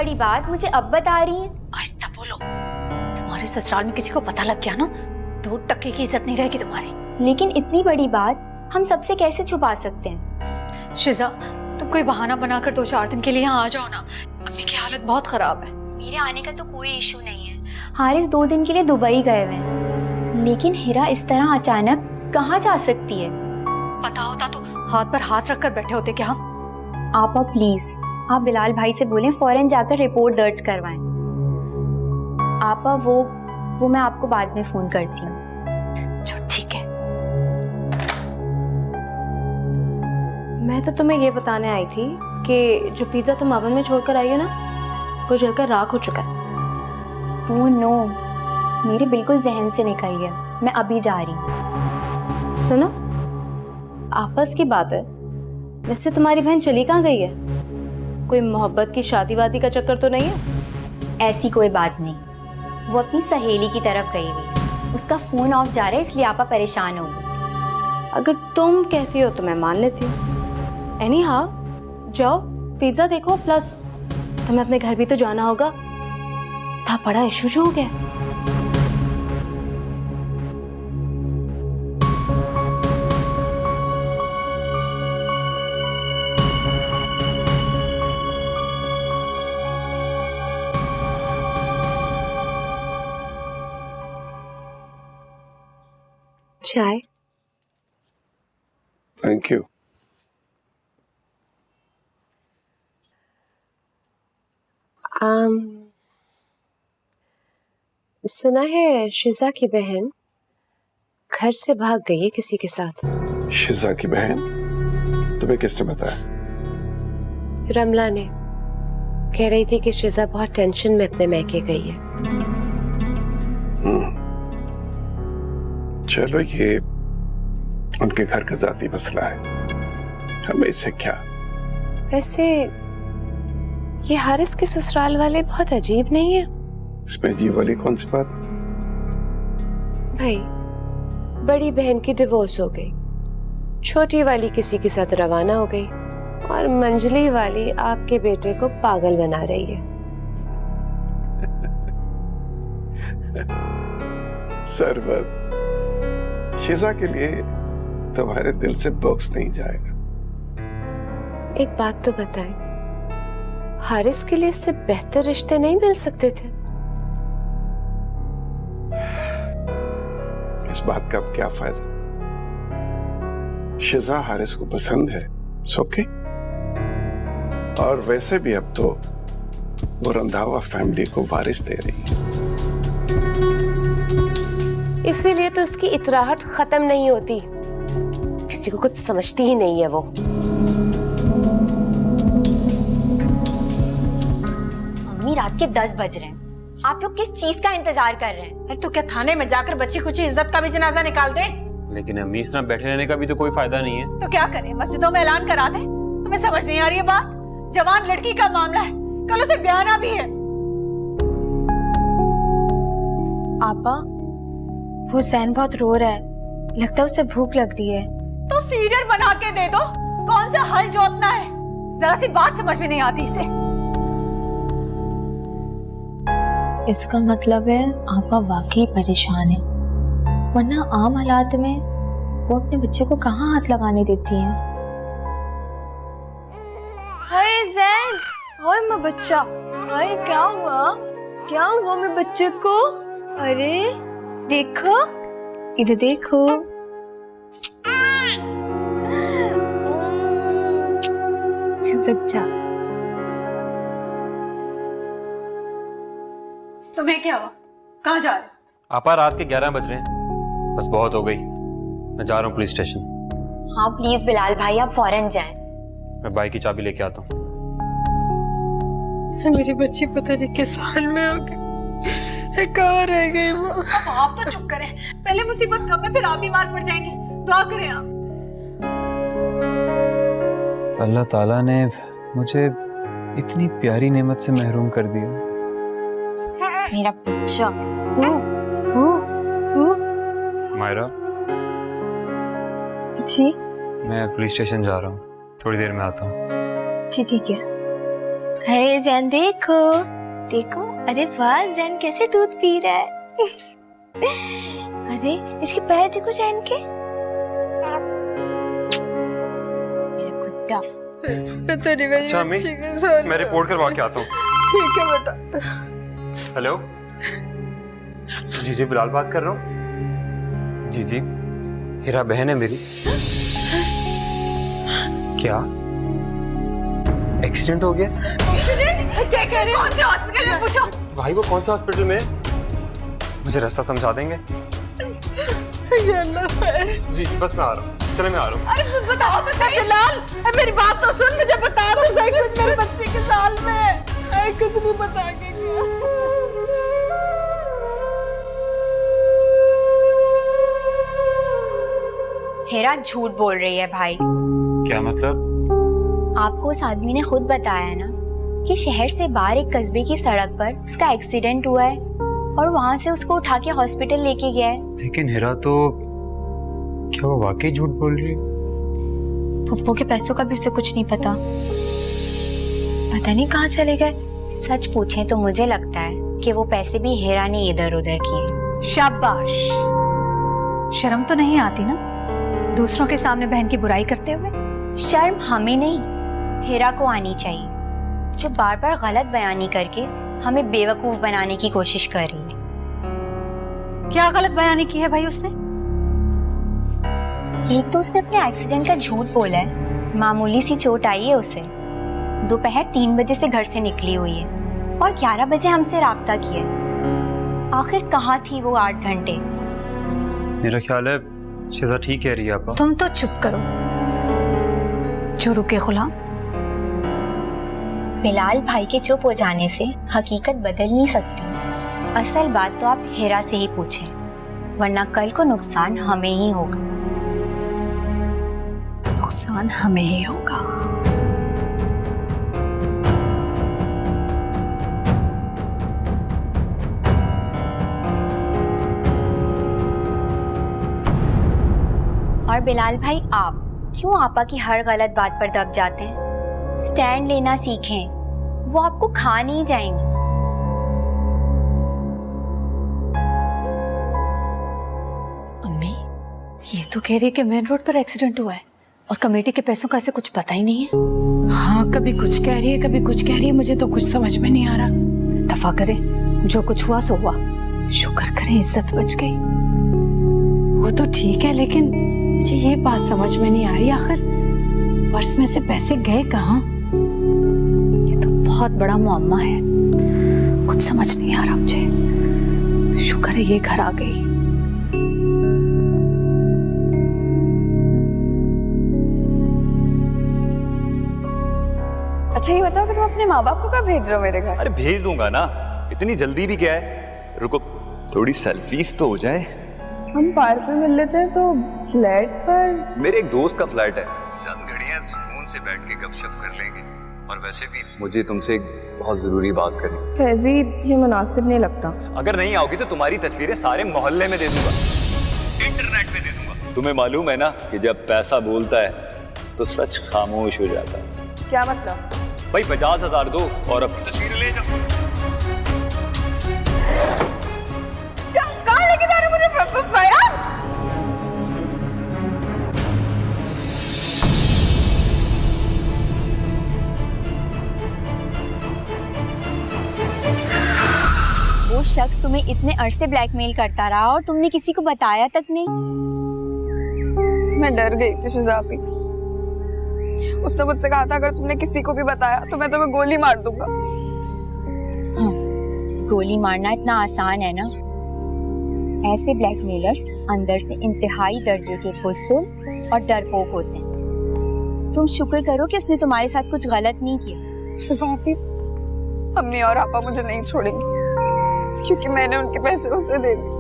बड़ी बात मुझे अब बता रही हैं? आहिस्ता बोलो, तुम्हारे ससुराल में किसी को पता लग गया ना, 2 टके की इज्जत नहीं रहेगी तुम्हारी। लेकिन इतनी बड़ी बात हम सबसे कैसे छुपा सकते हैं? शिजा, तुम कोई बहाना बनाकर 2-4 दिन के लिए यहाँ आ जाओ ना, अम्मी की हालत बहुत खराब है। मेरे आने का तो कोई इशू नहीं है। हारिस 2 दिन के लिए दुबई गए हुए हैं, लेकिन हिरा इस तरह अचानक कहाँ जा सकती है? पता होता तो हाथ पर हाथ रखकर बैठे होते क्या हम? आपा प्लीज, आप बिलाल भाई से बोलें फौरन जाकर रिपोर्ट दर्ज करवाएं। आपा वो मैं आपको बाद में फोन करती हूँ। ठीक है। मैं तो तुम्हें ये बताने आई थी कि जो पिज्जा तुम ओवन में छोड़कर आई हो ना, वो जलकर राख हो चुका है। ओह नो, मेरे बिल्कुल जहन से निकल गया। मैं अभी जा रही हूँ। सुनो, आपस की बात है, वैसे तुम्हारी बहन चली कहाँ गई है? कोई मोहब्बत की शादी वादी का चक्कर तो नहीं है? ऐसी कोई बात नहीं, वो अपनी सहेली की तरफ गई हुई। उसका फोन ऑफ जा रहा है, इसलिए आपा परेशान हो गई। अगर तुम कहती हो तो मैं मान लेती हूँ। एनी हाउ, जाओ पिज्जा देखो, प्लस तुम्हें अपने घर भी तो जाना होगा। था बड़ा इशू जो हो गया। चाय? Thank you. सुना है शिजा की बहन घर से भाग गई है किसी के साथ। शिजा की बहन? तुम्हें किसने बताया? रमला ने कह रही थी कि शिजा बहुत टेंशन में अपने मैके गई है। चलो, ये उनके घर का जाती मसला है, हमें इससे क्या। वैसे ये हारिस के ससुराल वाले बहुत अजीब नहीं है? इसमें अजीब वाली कौन सी बात? भाई, बड़ी बहन की डिवोर्स हो गई, छोटी वाली किसी के साथ रवाना हो गई, और मंजली वाली आपके बेटे को पागल बना रही है। सरवर, शिजा के लिए तुम्हारे दिल से बॉक्स नहीं जाएगा। एक बात तो बताएं, हारिस के लिए इससे बेहतर रिश्ते नहीं मिल सकते थे? इस बात का अब क्या फायदा? शिजा हारिस को पसंद है, ओके। और वैसे भी अब तो वो रंधावा फैमिली को वारिस दे रही है। इसीलिए तो इसकी इतराहट खत्म नहीं होती। किसी को कुछ समझती ही नहीं है वो। मम्मी, रात के 10 बज रहे हैं, आप लोग किस चीज का इंतजार कर रहे हैं? अरे तो क्या थाने में जाकर बच्ची खुची इज्जत का भी जनाजा निकाल दे? लेकिन अम्मी, इस तरह बैठे रहने का भी तो कोई फायदा नहीं है। तो क्या करें, मस्जिदों में ऐलान करा दे? तुम्हें समझ नहीं आ रही है बात? जवान लड़की का मामला है, कल उसे ब्याना भी है। आपा, वो जैन बहुत रो रहा है, लगता है उसे भूख लग रही है। तो फीडर बना के दे दो, कौन सा हल जोतना है? जरा सी बात समझ में नहीं आती इसे। इसका मतलब है आपा वाकई परेशान है, वरना आम हालात में वो अपने बच्चे को कहाँ हाथ लगाने देती हैं। हाय जैन, हाय मेरा बच्चा, हाय क्या हुआ? क्या हुआ मेरे बच्चे को? अरे देखो, इधर देखो। बच्चा, तुम्हें क्या हुआ? कहाँ जा रहे? आपा, रात के 11 बज रहे हैं, बस बहुत हो गई। मैं जा रहा हूँ पुलिस स्टेशन। हाँ प्लीज बिलाल भाई, आप फौरन जाएं। मैं बाइक की चाबी लेके आता हूँ। मेरी बच्ची पता नहीं किस हाल में हो गई, कहाँ रह गई वो? अब आप तो चुप करें, पहले मुसीबत कम है, फिर आप बीमार पड़ जाएंगे। दुआ करें आप। अल्लाह ताला ने मुझे इतनी प्यारी नेमत से महरूम कर दिया। मेरा बच्चा। मायरा जी? मैं पुलिस स्टेशन जा रहा हूँ, थोड़ी देर में आता हूँ। जी ठीक है। है जैन, देखो देखो, अरे वाह जैन कैसे दूध पी रहा है। अरे इसके पैर देखो जैन के। मेरा कुत्ता। अच्छा अम्मी, मैं रिपोर्ट करवा के आता हूँ। ठीक है बेटा। हेलो, जी बिलाल बात कर रहा हूँ। जी हीरा बहन है मेरी। क्या एक्सीडेंट हो गया? कौन से हॉस्पिटल में पूछो? भाई वो कौन से हॉस्पिटल में है? मुझे रास्ता समझा देंगे? जी बस मैं आ रहा हूँ, चले मैं आ रहा हूँ। अरे बताओ तो सही जलाल, मेरी बात तो सुन, मुझे बता तो सही कुछ मेरे बच्चे के साल में। कुछ नहीं बता के गया। हेरा झूठ बोल रही है भाई। क्या मतलब? आपको उस आदमी ने खुद बताया ना कि शहर से बाहर एक कस्बे की सड़क पर उसका एक्सीडेंट हुआ है और वहां से उसको उठा के हॉस्पिटल लेके गया है। लेकिन हीरा तो, क्या वो वाकई झूठ बोल रही है? पप्पू के पैसों का भी उसे कुछ नहीं पता नहीं कहाँ चले गए। सच पूछें तो मुझे लगता है कि वो पैसे भी हेरा ने इधर उधर किए। शाबाश, शर्म तो नहीं आती ना दूसरों के सामने बहन की बुराई करते हुए? शर्म हमें नहीं, हेरा को आनी चाहिए, जो बार बार गलत बयानी करके हमें बेवकूफ बनाने की कोशिश कर रही है। क्या गलत बयानी की है भाई उसने? एक तो उसने अपने एक्सीडेंट का झूठ बोला है, मामूली सी चोट आई है उसे, दोपहर 3 बजे से घर से निकली हुई है और 11 बजे हमसे राब्ता किया। आखिर कहाँ थी वो 8 घंटे? मेरा ख्याल है शिजा ठीक कह रही है आपा। तुम तो चुप करो, जो रुके गुलाम। बिलाल भाई के चुप हो जाने से हकीकत बदल नहीं सकती। असल बात तो आप हेरा से ही पूछें, वरना कल को नुकसान हमें ही होगा। नुकसान हमें ही होगा। और बिलाल भाई, आप क्यों आपा की हर गलत बात पर दब जाते हैं? स्टैंड लेना सीखें, वो आपको खा नहीं जाएंगे। अम्मी, ये तो कह रही है कि मेन रोड पर एक्सीडेंट हुआ है और कमेटी के पैसों का ऐसे कुछ पता ही नहीं है। हाँ, कभी कुछ कह रही है कभी कुछ कह रही है, मुझे तो कुछ समझ में नहीं आ रहा। दफा करें, जो कुछ हुआ सो हुआ। शुक्र करें इज्जत बच गई। वो तो ठीक है, लेकिन मुझे ये बात समझ में नहीं आ रही, आखिर पर्स में से पैसे गए कहाँ? ये तो बहुत बड़ा मुअम्मा है, कुछ समझ नहीं आ रहा मुझे। शुक्र है ये घर आ गई। अच्छा ये बताओ कि तुम अपने माँ बाप को कब भेज रहे हो मेरे घर? अरे भेज दूंगा ना, इतनी जल्दी भी क्या है। रुको, थोड़ी सेल्फीज तो हो जाए। हम पार्क में मिल लेते हैं तो फ्लैट पर। मेरे एक दोस्त का फ्लैट है, चंद घड़ियां सुकून से बैठ के गपशप कर लेंगे। और वैसे भी मुझे तुमसे एक बहुत जरूरी बात करनी है। फैजी, ये मुनासिब नहीं लगता। अगर नहीं आओगी तो तुम्हारी तस्वीरें सारे मोहल्ले में दे दूंगा, इंटरनेट पे दे दूंगा। तुम्हें मालूम है ना कि जब पैसा बोलता है तो सच खामोश हो जाता है। क्या मतलब? भाई 50,000 दो और अब तस्वीरें ले जाओ। कहाँ लेके जा रहे हो मुझे? भैया वो शख्स तुम्हें इतने अरसे ब्लैकमेल करता रहा और तुमने किसी को बताया तक नहीं। मैं डर गई थी शिजाबी। उसने मुझसे कहा था अगर तुमने किसी को भी बताया तो मैं तुम्हें गोली मार दूंगा। हाँ, गोली मारना इतना आसान है ना? ऐसे ब्लैकमेलर्स अंदर से इंतहाई दर्जे के बुज़दिल और डरपोक होते हैं। तुम शुक्र करो कि उसने तुम्हारे साथ कुछ गलत नहीं किया। शिजाबी, अम्मी और आपा मुझे नहीं छोड़ेंगे क्योंकि मैंने उनके पैसे उसे दे दिए।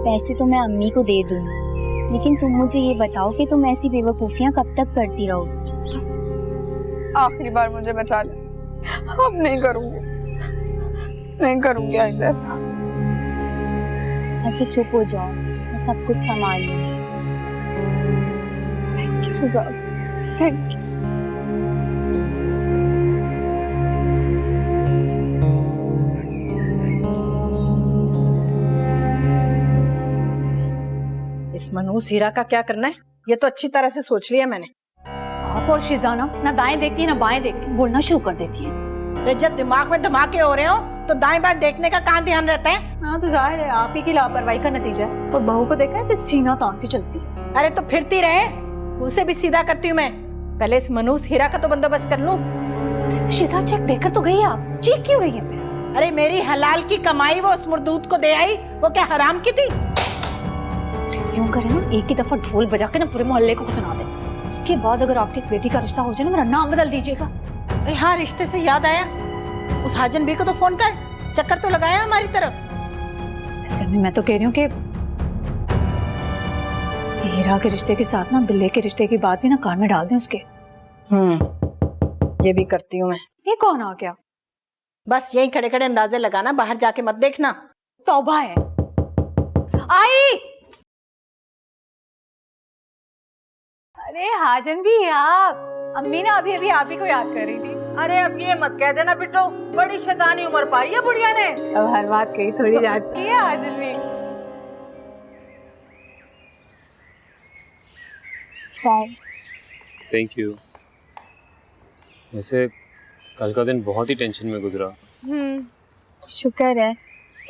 पैसे तो मैं अम्मी को दे दूंगी, लेकिन तुम मुझे ये बताओ कि तुम ऐसी बेवकूफियां कब तक करती रहोगी? आखिरी बार मुझे बचा ले, अब नहीं करूंगी आइंदा ऐसा। अच्छा चुप हो जाओ, मैं सब कुछ संभाल लूंगी। Thank you Fiza, thank you. मनहूस हीरा का क्या करना है ये तो अच्छी तरह से सोच लिया मैंने। आप और शिजाना ना दाएं देखती है ना बाएं देखती है, बोलना शुरू कर देती है। अरे जब दिमाग में धमाके हो रहे हो तो दाएं बाएं देखने का कहाँ ध्यान रहता है। हाँ तो जाहिर है आप ही की लापरवाही का नतीजा है। और बहू को देखा ऐसे सीना तान के चलती। अरे तो फिरती रहे, उसे भी सीधा करती हूँ मैं। पहले इस मनहूस हीरा का तो बंदोबस्त कर लूं। शिजा चेक देकर तो गई आप, चेक क्यों रही है? अरे मेरी हलाल की कमाई वो उस मुर्दूत को दे आई, वो क्या हराम की थी? यूं करे ना एक ही दफा ढोल बजा के ना पूरे मोहल्ले को सुना दे। उसके बाद अगर आपकी इस बेटी का रिश्ता हो जाए ना मेरा नाम बदल दीजिएगा। अरे हाँ, रिश्ते से याद आया, उस हाजन बी को तो फोन कर, चक्कर तो लगाया हमारी तरफ। ऐसे में मैं तो कह रही हूँ कि हीरा के रिश्ते के साथ ना बिल्ले के रिश्ते की बात भी ना कान में डाल दें उसके। ये भी करती हूँ मैं। ये कौन आ गया? बस यही खड़े खड़े अंदाजे लगाना, बाहर जाके मत देखना। तौबा है। आई अरे हाजन भी आप, अम्मी ना अभी अभी आप ही को याद कर रही थी। अरे अब ये मत कह देना बिट्टो, बड़ी शैतानी उम्र पाई है बुढ़िया ने। अब हर बात कही थोड़ी जाती है हाजन भी। Thank you. वैसे कल का दिन बहुत ही टेंशन में गुजरा। शुक्र है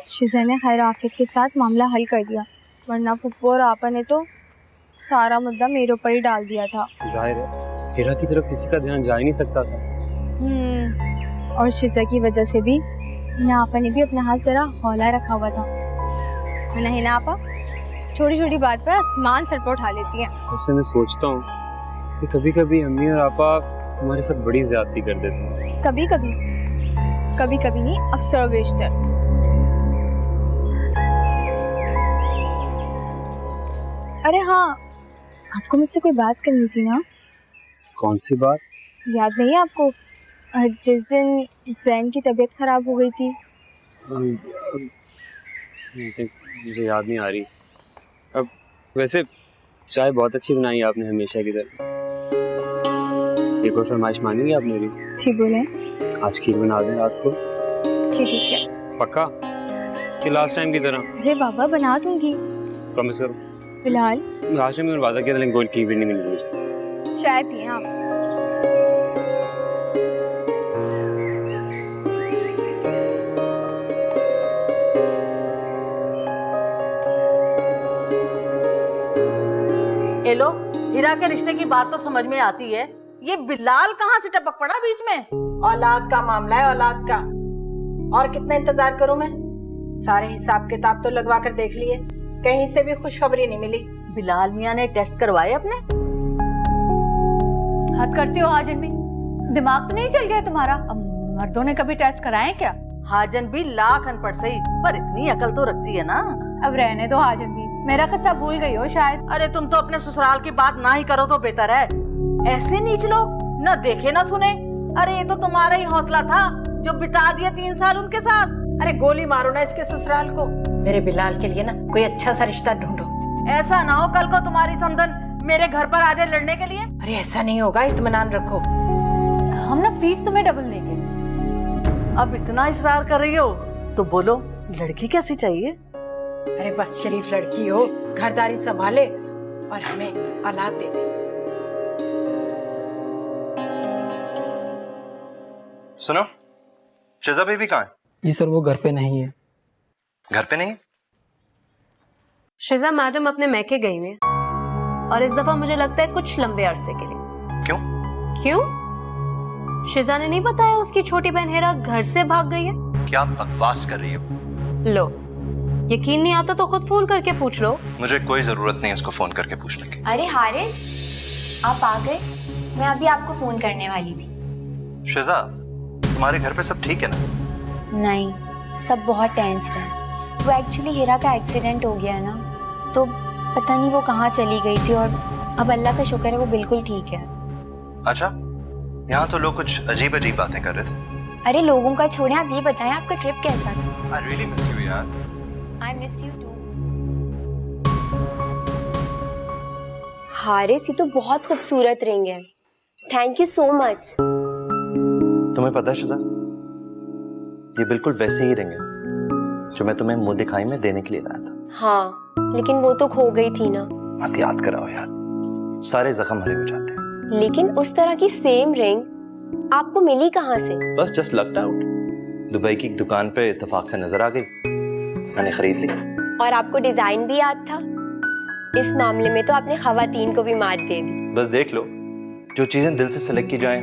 शिजा ने खैर आफियत के साथ मामला हल कर दिया, वरना पप्पू और आपा ने तो सारा मुद्दा मेरे ऊपर ही डाल दिया था। जाहिर है हीरा की तरफ किसी का ध्यान जा ही नहीं सकता था। और शिजा की वजह से भी हिना आपा ने भी अपना हाथ जरा हौला रखा हुआ था। है ना हिना आपा? छोटी छोटी बात पर आसमान सर पर उठा लेती हैं। वैसे मैं सोचता हूँ कि कभी कभी अम्मी और आपा तुम्हारे साथ बड़ी ज्यादती कर देते हैं। कभी कभी, कभी कभी नहीं, अक्सर बेशतर। अरे हाँ, आपको मुझसे कोई बात करनी थी ना? कौन सी बात? याद नहीं है आपको जिस दिन जैन की तबीयत खराब हो गई थी? मुझे याद नहीं आ रही। अब वैसे चाय बहुत अच्छी बनाई है आपने, हमेशा की तरह। एक और फरमाइश मानेंगे आप मेरी? जी बोले। आज खीर बना दें रात को। जी ठीक है। पक्का कि लास्ट टाइम की तरह? अरे बाबा बना दूंगी, प्रॉमिस करो। फिलहाल लास्ट टाइम मैंने वादा किया था लेकिन गोल खीर भी नहीं मिली मुझे। चाय पिए आप। ये लो, हीरा के रिश्ते की बात तो समझ में आती है, ये बिलाल कहाँ से टपक पड़ा बीच में? औलाद का मामला है, औलाद का। और कितना इंतजार करूं मैं? सारे हिसाब किताब तो लगवा कर देख लिए, कहीं से भी खुशखबरी नहीं मिली। बिलाल मियाँ ने टेस्ट करवाए अपने? हद करते हो हाजन भी, दिमाग तो नहीं चल गया तुम्हारा? अब मर्दों ने कभी टेस्ट कराए क्या? हाजन भी लाख अनपढ़ सही, पर इतनी अकल तो रखती है ना। अब रहने दो हाजन भी, मेरा किस्सा भूल गई हो शायद। अरे तुम तो अपने ससुराल की बात ना ही करो तो बेहतर है। ऐसे नीच लोग न देखे ना सुने। अरे ये तो तुम्हारा ही हौसला था जो बिता दिया 3 साल उनके साथ। अरे गोली मारो ना इसके ससुराल को। मेरे बिलाल के लिए ना कोई अच्छा सा रिश्ता ढूंढो। ऐसा ना हो कल को तुम्हारी समधन मेरे घर पर आ जाए लड़ने के लिए। अरे ऐसा नहीं होगा, इत्मीनान रखो। हम ना फीस तुम्हें डबल देंगे। अब इतना इसरार कर रही हो तो बोलो, लड़की कैसी चाहिए? अरे बस शरीफ लड़की हो, घरदारी संभाले और हमें औलाद दे दे। सुनो, शिजा बेबी कहाँ है? जी सर, वो घर पे नहीं है। घर पे नहीं? शिजा मैडम अपने मैके गई हुई है और इस दफा मुझे लगता है कुछ लंबे अरसे के लिए। क्यों? क्यों? शिजा ने नहीं बताया उसकी छोटी बहन हेरा घर से भाग गई है? क्या बकवास कर रही हो? लो, यकीन नहीं आता तो खुद फोन करके पूछ लो। मुझे कोई जरूरत नहीं उसको फोन करके पूछने की। अरे हारिस, आप आ गए? मैं अभी आपको फोन करने वाली थी। शिजा, तुम्हारे घर पे सब ठीक है ना? नहीं, सब बहुत टेंस्ड है। वो एक्चुअली हीरा का एक्सीडेंट हो गया है ना, तो पता नहीं वो कहाँ चली गई थी और अब अल्लाह का शुक्र है वो बिल्कुल ठीक है। अच्छा, यहाँ तो लोग कुछ अजीब अजीब बातें कर रहे थे। अरे लोगों का छोड़ें, आप ये बताएं आपका ट्रिप कैसा था? I really miss you यार। I miss you too। Haris, ये तो बहुत खूबसूरत रिंग है। Thank you so much. तुम्हें पता है शिजा, ये बिल्कुल वैसे ही रिंग है जो मैं तुम्हें मुंह दिखाई में देने के लिए लाया था। हाँ, लेकिन वो तो खो गई थी ना। मत याद कराओ यार, सारे जख्म हरे हो जाते हैं। लेकिन उस तरह की सेम रिंग आपको मिली कहाँ से? बस जस्ट लक्ड आउट, दुबई की एक दुकान पे इत्तेफाक से नजर आ गई, मैंने खरीद ली। और आपको डिजाइन भी याद था? इस मामले में तो आपने खवातीन को भी मात दे दी। बस देख लो, जो चीजें दिल से सेलेक्ट की जाएं